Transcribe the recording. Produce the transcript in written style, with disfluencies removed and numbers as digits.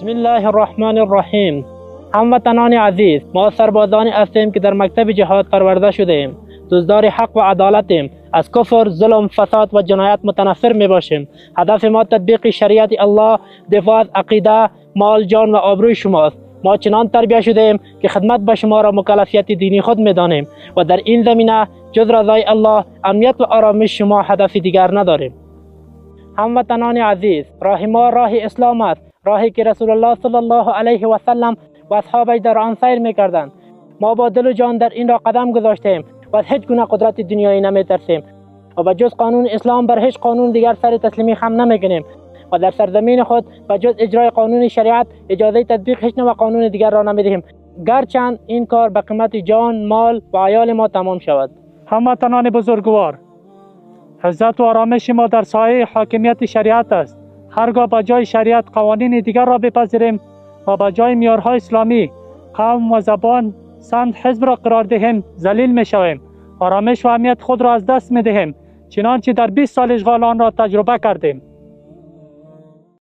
بسم الله الرحمن الرحیم. هموطنان عزیز، ما سربازانی هستیم که در مکتب جهاد پرورده شدیم. دزدار حق و عدالتیم. از کفر، ظلم، فساد و جنایت متنفر می باشیم. هدف ما تطبیق شریعت الله، دفاع از عقیده، مال، جان و آبروی شماست. ما چنان تربیت شدیم که خدمت به شما را مکلفیت دینی خود می دانیم و در این زمینه جز رضای الله، امنیت و آرامش شما هدف دیگر نداریم. هموطنان عزیز، راه ما راه اسلام است، راهی که رسول الله صلی الله علیه و سلم و اصحابش در آن سیر می‌کردند. ما با دل و جان در این را قدم گذاشتیم و از هیچ گونه قدرت دنیایی نمی‌ترسیم و به جز قانون اسلام بر هیچ قانون دیگر سر تسلیمی خم نمی‌کنیم و در سرزمین خود به جز اجرای قانون شریعت اجازه تطبیق هیچ نوع قانون دیگر را نمی‌دهیم، گرچند این کار به قیمت جان، مال و عیال ما تمام شود. هموطنان بزرگوار، عزت و آرامش ما در سایه حاکمیت شریعت است. هرگاه به جای شریعت قوانین دیگر را بپذیریم و به جای معیارهای اسلامی قوم و زبان، سمت، حزب را قرار دهیم، ذلیل می شویم. آرامش و امنیت خود را از دست می دهیم، چنانچه در 20 سال اشغال آن را تجربه کردیم.